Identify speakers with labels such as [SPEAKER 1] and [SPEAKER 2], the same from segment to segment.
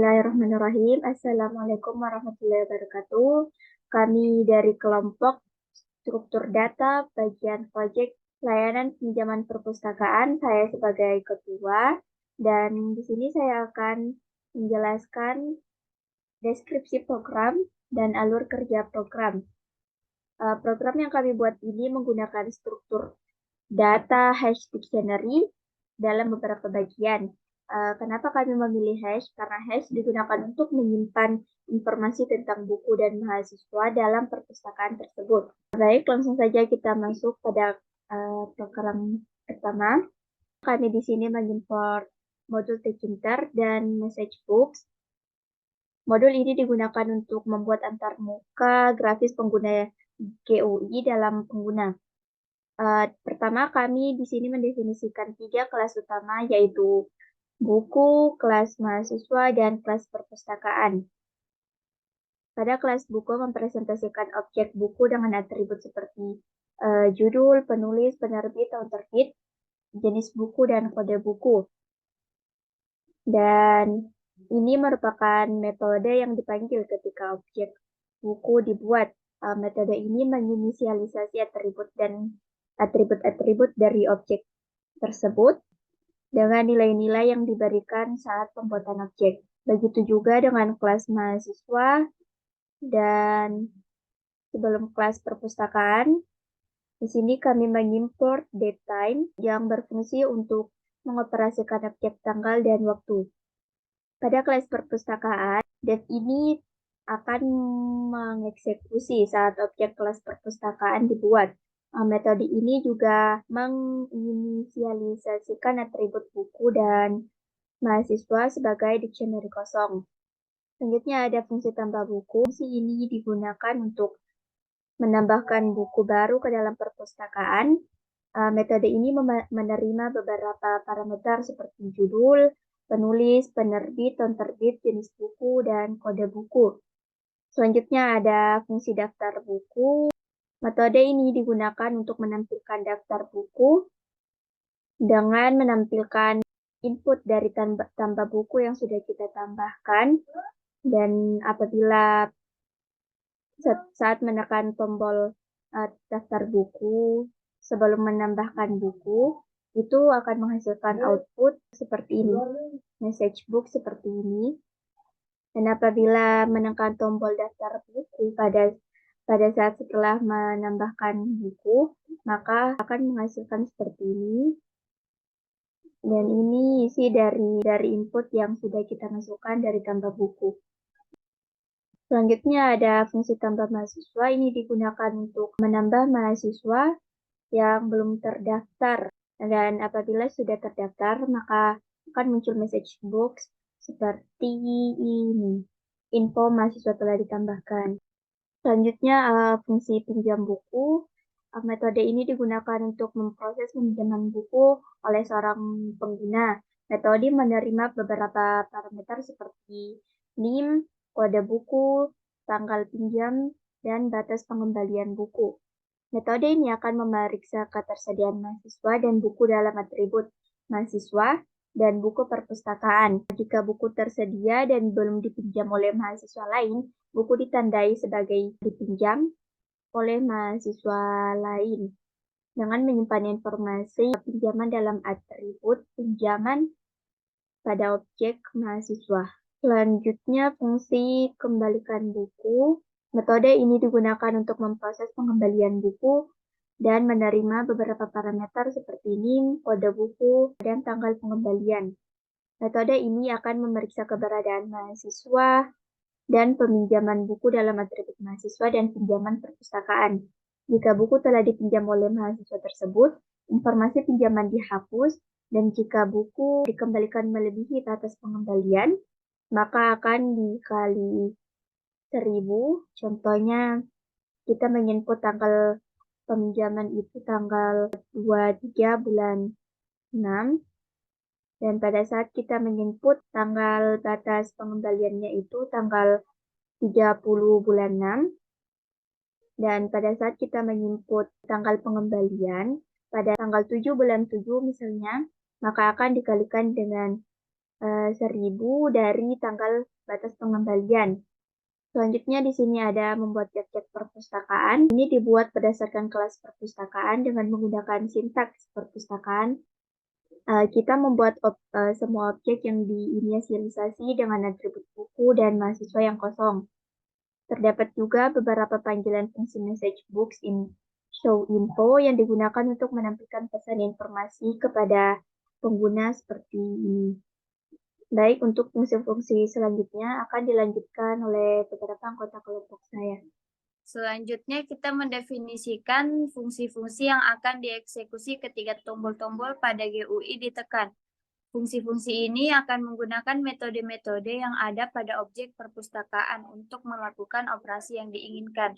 [SPEAKER 1] Bismillahirrahmanirrahim. Assalamualaikum warahmatullahi wabarakatuh. Kami dari kelompok struktur data bagian proyek layanan pinjaman perpustakaan. Saya sebagai ketua dan di sini saya akan menjelaskan deskripsi program dan alur kerja program. Program yang kami buat ini menggunakan struktur data hash dictionary dalam beberapa bagian. Kenapa kami memilih hash? Karena hash digunakan untuk menyimpan informasi tentang buku dan mahasiswa dalam perpustakaan tersebut. Baik, langsung saja kita masuk pada program pertama. Kami di sini mengimport modul Tkinter dan message books. Modul ini digunakan untuk membuat antarmuka grafis pengguna GUI dalam pengguna. Pertama, kami di sini mendefinisikan 3 kelas utama, yaitu buku, kelas mahasiswa, dan kelas perpustakaan. Pada kelas buku mempresentasikan objek buku dengan atribut seperti judul, penulis, penerbit, tahun terbit, jenis buku, dan kode buku. Dan ini merupakan metode yang dipanggil ketika objek buku dibuat. Metode ini menginisialisasi atribut dan atribut-atribut dari objek tersebut dengan nilai-nilai yang diberikan saat pembuatan objek. Begitu juga dengan kelas mahasiswa dan sebelum kelas perpustakaan. Di sini kami mengimport datetime yang berfungsi untuk mengoperasikan objek tanggal dan waktu. Pada kelas perpustakaan, dev ini akan mengeksekusi saat objek kelas perpustakaan dibuat. Metode ini juga menginisialisasikan atribut buku dan mahasiswa sebagai dictionary kosong. Selanjutnya ada fungsi tambah buku. Fungsi ini digunakan untuk menambahkan buku baru ke dalam perpustakaan. Metode ini menerima beberapa parameter seperti judul, penulis, penerbit, tahun terbit, jenis buku, dan kode buku. Selanjutnya ada fungsi daftar buku. Metode ini digunakan untuk menampilkan daftar buku dengan menampilkan input dari tambah buku yang sudah kita tambahkan. Dan apabila saat menekan tombol daftar buku sebelum menambahkan buku, itu akan menghasilkan output seperti ini, message book seperti ini. Dan apabila menekan tombol daftar buku pada saat setelah menambahkan buku, maka akan menghasilkan seperti ini. Dan ini isi dari input yang sudah kita masukkan dari tambah buku. Selanjutnya ada fungsi tambah mahasiswa. Ini digunakan untuk menambah mahasiswa yang belum terdaftar. Dan apabila sudah terdaftar, maka akan muncul message box seperti ini. Info mahasiswa telah ditambahkan. Selanjutnya fungsi pinjam buku. Metode ini digunakan untuk memproses peminjaman buku oleh seorang pengguna. Metode menerima beberapa parameter seperti NIM, kode buku, tanggal pinjam, dan batas pengembalian buku. Metode ini akan memeriksa ketersediaan mahasiswa dan buku dalam atribut mahasiswa dan buku perpustakaan. Jika buku tersedia dan belum dipinjam oleh mahasiswa lain, buku ditandai sebagai dipinjam oleh mahasiswa lain dengan menyimpan informasi pinjaman dalam atribut pinjaman pada objek mahasiswa. Selanjutnya, fungsi kembalikan buku. Metode ini digunakan untuk memproses pengembalian buku dan menerima beberapa parameter seperti NIM, kode buku, dan tanggal pengembalian. Metode ini akan memeriksa keberadaan mahasiswa dan peminjaman buku dalam atribut mahasiswa dan pinjaman perpustakaan. Jika buku telah dipinjam oleh mahasiswa tersebut, informasi pinjaman dihapus, dan jika buku dikembalikan melebihi batas pengembalian, maka akan dikali 1000. Contohnya, kita menginput tanggal peminjaman itu tanggal 23 bulan 6. Dan pada saat kita menginput tanggal batas pengembaliannya itu tanggal 30 bulan 6. Dan pada saat kita menginput tanggal pengembalian pada tanggal 7 bulan 7 misalnya, maka akan dikalikan dengan 1000 dari tanggal batas pengembalian. Selanjutnya di sini ada membuat jak-jak perpustakaan. Ini dibuat berdasarkan kelas perpustakaan dengan menggunakan sintaks perpustakaan. Kita membuat semua objek yang diinisialisasi dengan atribut buku dan mahasiswa yang kosong. Terdapat juga beberapa panggilan fungsi message books in show info yang digunakan untuk menampilkan pesan informasi kepada pengguna seperti ini. Baik, untuk fungsi-fungsi selanjutnya akan dilanjutkan oleh beberapa anggota kelompok saya.
[SPEAKER 2] Selanjutnya kita mendefinisikan fungsi-fungsi yang akan dieksekusi ketika tombol-tombol pada GUI ditekan. Fungsi-fungsi ini akan menggunakan metode-metode yang ada pada objek perpustakaan untuk melakukan operasi yang diinginkan.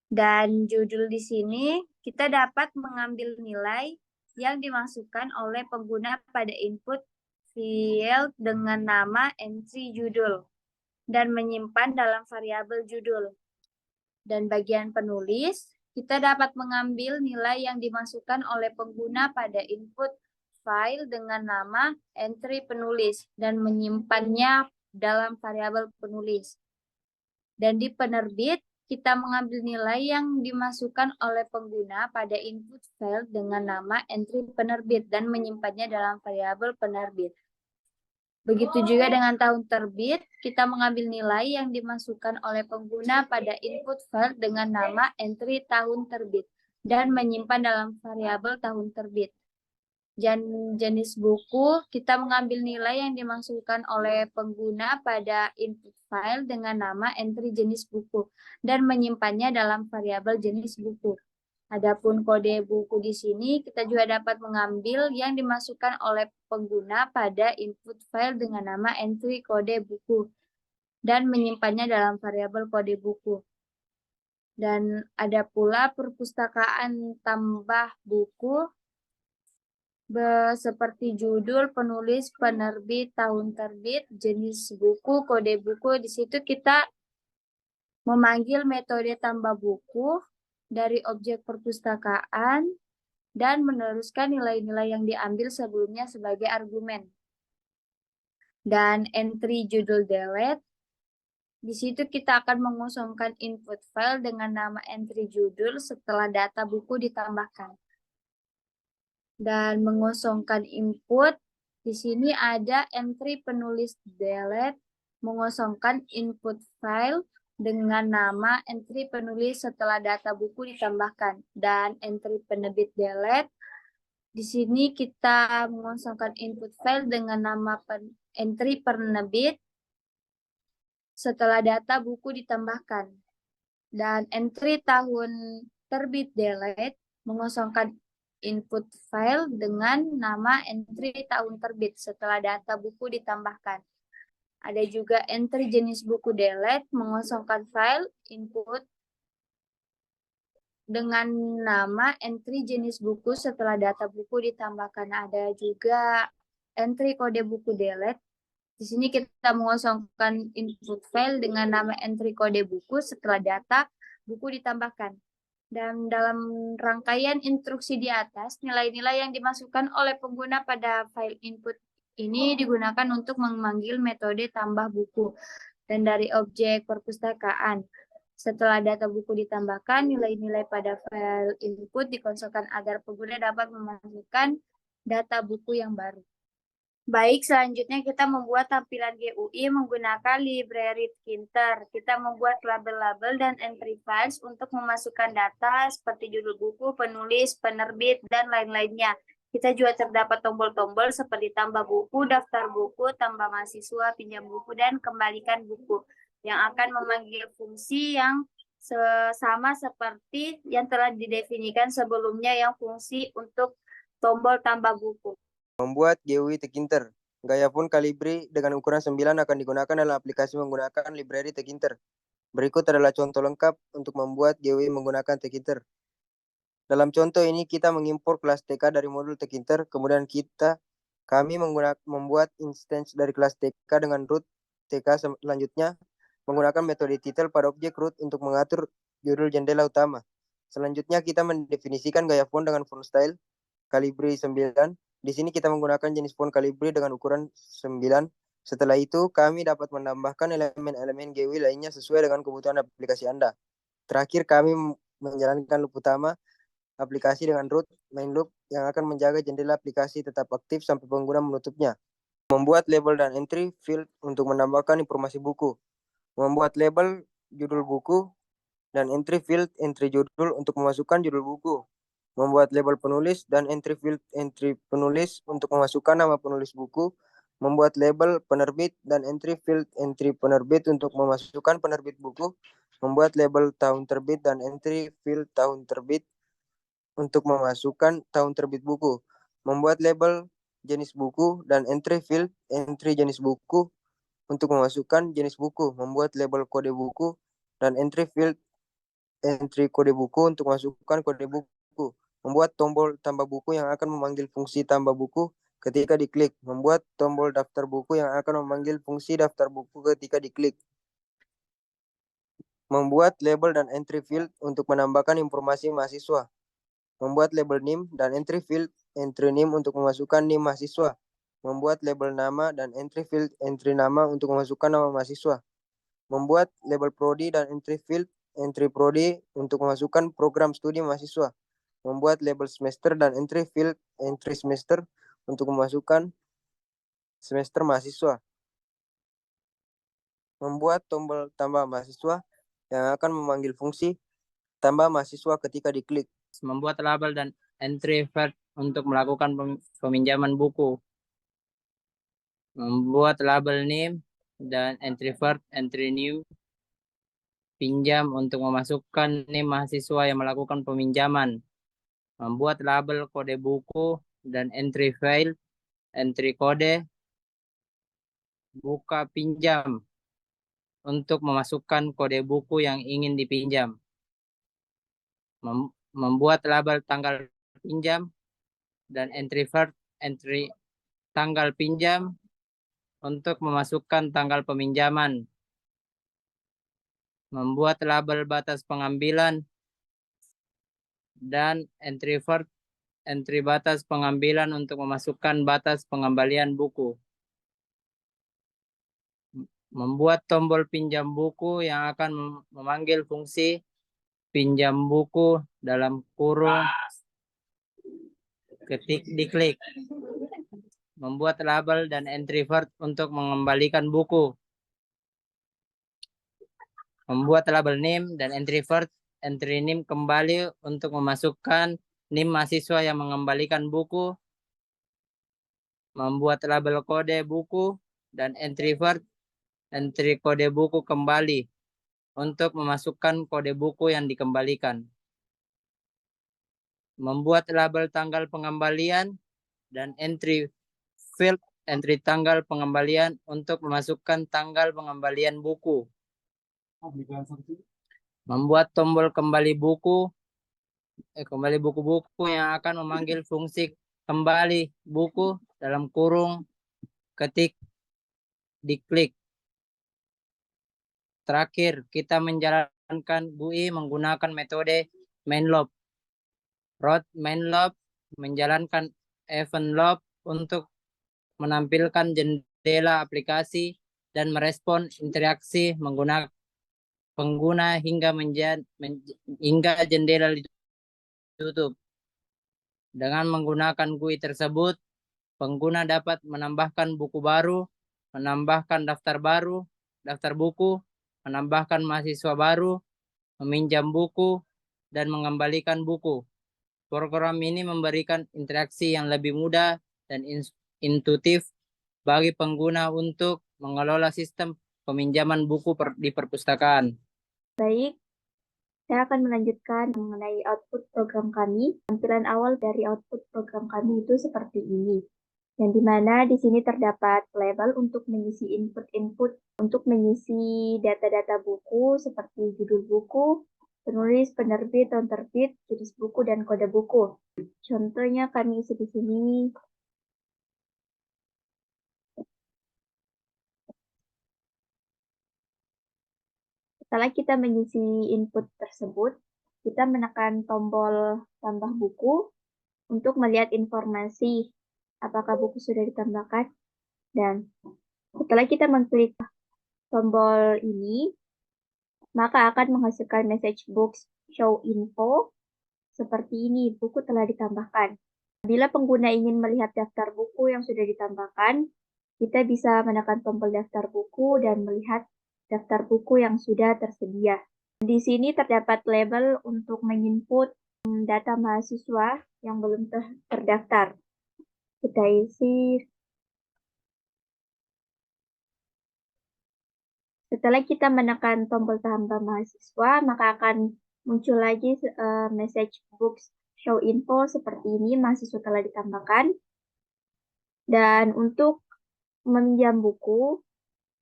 [SPEAKER 2] Dan judul di sini kita dapat mengambil nilai yang dimasukkan oleh pengguna pada input field dengan nama entry judul dan menyimpan dalam variabel judul. Dan bagian penulis, kita dapat mengambil nilai yang dimasukkan oleh pengguna pada input file dengan nama entry penulis dan menyimpannya dalam variabel penulis. Dan di penerbit, kita mengambil nilai yang dimasukkan oleh pengguna pada input file dengan nama entry penerbit dan menyimpannya dalam variabel penerbit. Begitu juga dengan tahun terbit, kita mengambil nilai yang dimasukkan oleh pengguna pada input file dengan nama entry tahun terbit dan menyimpan dalam variabel tahun terbit. Dan jenis buku, kita mengambil nilai yang dimasukkan oleh pengguna pada input file dengan nama entry jenis buku dan menyimpannya dalam variabel jenis buku. Adapun kode buku di sini kita juga dapat mengambil yang dimasukkan oleh pengguna pada input file dengan nama entry kode buku dan menyimpannya dalam variabel kode buku. Dan ada pula perpustakaan tambah buku seperti judul, penulis, penerbit, tahun terbit, jenis buku, kode buku. Di situ kita memanggil metode tambah buku dari objek perpustakaan dan meneruskan nilai-nilai yang diambil sebelumnya sebagai argumen. Dan entry judul delete, di situ kita akan mengosongkan input file dengan nama entry judul setelah data buku ditambahkan. Dan mengosongkan input, di sini ada entry penulis delete, mengosongkan input file dengan nama entry penulis setelah data buku ditambahkan. Dan entry penerbit delete, di sini kita mengosongkan input file dengan nama entry penerbit setelah data buku ditambahkan. Dan entry tahun terbit delete, mengosongkan input file dengan nama entry tahun terbit setelah data buku ditambahkan. Ada juga entry jenis buku delete, mengosongkan file input dengan nama entry jenis buku setelah data buku ditambahkan. Ada juga entry kode buku delete. Di sini kita mengosongkan input file dengan nama entry kode buku setelah data buku ditambahkan. Dan dalam rangkaian instruksi di atas, nilai-nilai yang dimasukkan oleh pengguna pada file input ini digunakan untuk memanggil metode tambah buku dan dari objek perpustakaan. Setelah data buku ditambahkan, nilai-nilai pada file input dikonsolkan agar pengguna dapat memasukkan data buku yang baru. Baik, selanjutnya kita membuat tampilan GUI menggunakan library Tkinter. Kita membuat label-label dan entry files untuk memasukkan data seperti judul buku, penulis, penerbit, dan lain-lainnya. Kita juga terdapat tombol-tombol seperti tambah buku, daftar buku, tambah mahasiswa, pinjam buku, dan kembalikan buku yang akan memanggil fungsi yang sama seperti yang telah didefinisikan sebelumnya yang fungsi untuk tombol tambah buku.
[SPEAKER 3] Membuat GUI Tkinter. Gaya font Calibri dengan ukuran 9 akan digunakan dalam aplikasi menggunakan library Tkinter. Berikut adalah contoh lengkap untuk membuat GUI menggunakan Tkinter. Dalam contoh ini kita mengimpor kelas TK dari modul Tkinter, kemudian kami membuat instance dari kelas TK dengan root TK selanjutnya menggunakan metode title pada objek root untuk mengatur judul jendela utama. Selanjutnya kita mendefinisikan gaya font dengan font style Calibri 9 Di sini kita menggunakan jenis font Calibri dengan ukuran 9. Setelah itu, kami dapat menambahkan elemen-elemen GUI lainnya sesuai dengan kebutuhan aplikasi Anda. Terakhir, kami menjalankan loop utama aplikasi dengan root main loop yang akan menjaga jendela aplikasi tetap aktif sampai pengguna menutupnya. Membuat label dan entry field untuk menambahkan informasi buku. Membuat label judul buku dan entry field entry judul untuk memasukkan judul buku. Membuat label penulis dan entry field entry penulis untuk memasukkan nama penulis buku. Membuat label penerbit dan entry field entry penerbit untuk memasukkan penerbit buku. Membuat label tahun terbit dan entry field tahun terbit untuk memasukkan tahun terbit buku. Membuat label jenis buku dan entry field entry jenis buku untuk memasukkan jenis buku. Membuat label kode buku dan entry field entry kode buku untuk memasukkan kode buku. Membuat tombol tambah buku yang akan memanggil fungsi tambah buku ketika diklik. Membuat tombol daftar buku yang akan memanggil fungsi daftar buku ketika diklik. Membuat label dan entry field untuk menambahkan informasi mahasiswa. Membuat label NIM dan entry field entry NIM untuk memasukkan NIM mahasiswa. Membuat label nama dan entry field entry nama untuk memasukkan nama mahasiswa. Membuat label prodi dan entry field entry prodi untuk memasukkan program studi mahasiswa. Membuat label semester dan entry field entry semester untuk memasukkan semester mahasiswa. Membuat tombol tambah mahasiswa yang akan memanggil fungsi tambah mahasiswa ketika diklik.
[SPEAKER 4] Membuat label dan entry field untuk melakukan peminjaman buku. Membuat label name dan entry field entry new pinjam untuk memasukkan name mahasiswa yang melakukan peminjaman. Membuat label kode buku dan entry file entry kode buka pinjam untuk memasukkan kode buku yang ingin dipinjam. Membuat label tanggal pinjam dan entry first entry tanggal pinjam untuk memasukkan tanggal peminjaman. Membuat label batas pengambilan dan entry first entry batas pengambilan untuk memasukkan batas pengembalian buku. Membuat tombol pinjam buku yang akan memanggil fungsi pinjam buku dalam kurung ketik diklik. Membuat label dan entry first untuk mengembalikan buku. Membuat label name dan entry first entry name kembali untuk memasukkan name mahasiswa yang mengembalikan buku. Membuat label kode buku dan entry first entry kode buku kembali untuk memasukkan kode buku yang dikembalikan. Membuat label tanggal pengembalian dan entry field entry tanggal pengembalian untuk memasukkan tanggal pengembalian buku. Membuat tombol kembali buku kembali buku-buku yang akan memanggil fungsi kembali buku dalam kurung ketik diklik. Terakhir, kita menjalankan GUI menggunakan metode mainloop. Root mainloop menjalankan event loop untuk menampilkan jendela aplikasi dan merespon interaksi menggunakan pengguna hingga jendela ditutup. Dengan menggunakan GUI tersebut, pengguna dapat menambahkan buku baru, menambahkan daftar baru, daftar buku, menambahkan mahasiswa baru, meminjam buku, dan mengembalikan buku. Program ini memberikan interaksi yang lebih mudah dan intuitif bagi pengguna untuk mengelola sistem peminjaman buku di perpustakaan.
[SPEAKER 1] Baik, saya akan melanjutkan mengenai output program kami. Tampilan awal dari output program kami itu seperti ini. Yang dimana di sini terdapat label untuk mengisi input-input, untuk mengisi data-data buku seperti judul buku, penulis, penerbit, tahun terbit, jenis buku, dan kode buku. Contohnya kami isi di sini. Setelah kita mengisi input tersebut, kita menekan tombol tambah buku untuk melihat informasi apakah buku sudah ditambahkan. Dan setelah kita mengklik tombol ini, maka akan menghasilkan message box show info seperti ini, buku telah ditambahkan. Bila pengguna ingin melihat daftar buku yang sudah ditambahkan, kita bisa menekan tombol daftar buku dan melihat daftar buku yang sudah tersedia. Di sini terdapat label untuk menginput data mahasiswa yang belum terdaftar. Kita isi. Setelah kita menekan tombol tambah mahasiswa, maka akan muncul lagi message box show info seperti ini, mahasiswa telah ditambahkan. Dan untuk meminjam buku,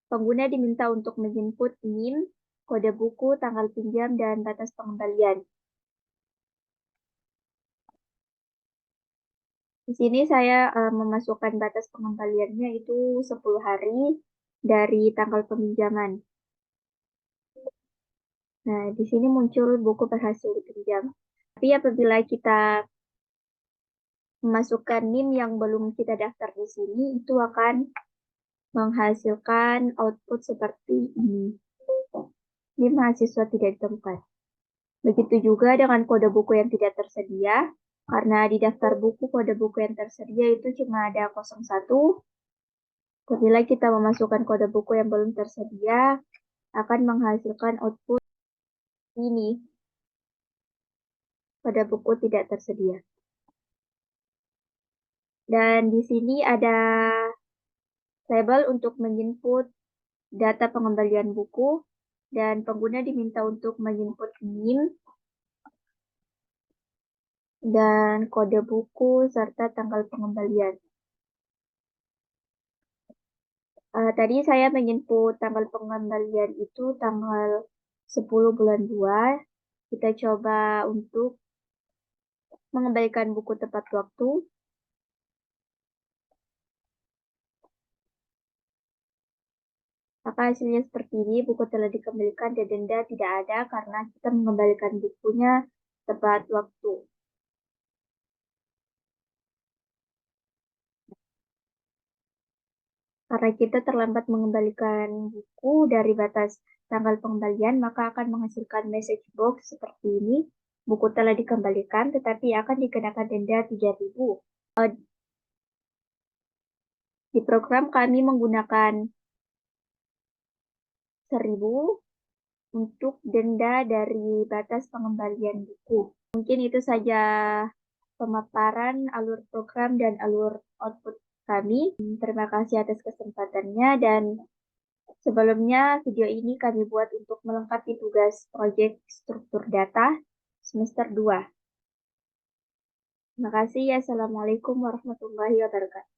[SPEAKER 1] pengguna diminta untuk menginput NIM, kode buku, tanggal pinjam, dan batas pengembalian. Di sini saya memasukkan batas pengembaliannya itu 10 hari dari tanggal peminjaman. Nah, di sini muncul buku berhasil dipinjam. Tapi apabila kita memasukkan NIM yang belum kita daftar di sini, itu akan menghasilkan output seperti ini. NIM mahasiswa tidak ditemukan. Begitu juga dengan kode buku yang tidak tersedia, karena di daftar buku kode buku yang tersedia itu cuma ada 01. Apabila kita memasukkan kode buku yang belum tersedia, akan menghasilkan output ini. Kode buku tidak tersedia. Dan di sini ada label untuk menginput data pengembalian buku, dan pengguna diminta untuk menginput NIM dan kode buku serta tanggal pengembalian. Tadi saya menginput tanggal pengembalian itu tanggal 10 bulan 2. Kita coba untuk mengembalikan buku tepat waktu. Maka hasilnya seperti ini, buku telah dikembalikan dan denda tidak ada karena kita mengembalikan bukunya tepat waktu. Karena kita terlambat mengembalikan buku dari batas tanggal pengembalian, maka akan menghasilkan message box seperti ini. Buku telah dikembalikan, tetapi akan dikenakan denda 3.000. Di program kami menggunakan 1.000 untuk denda dari batas pengembalian buku. Mungkin itu saja pemaparan alur program dan alur output kami. Terima kasih atas kesempatannya, dan sebelumnya video ini kami buat untuk melengkapi tugas proyek struktur data semester 2. Terima kasih. Assalamualaikum warahmatullahi wabarakatuh.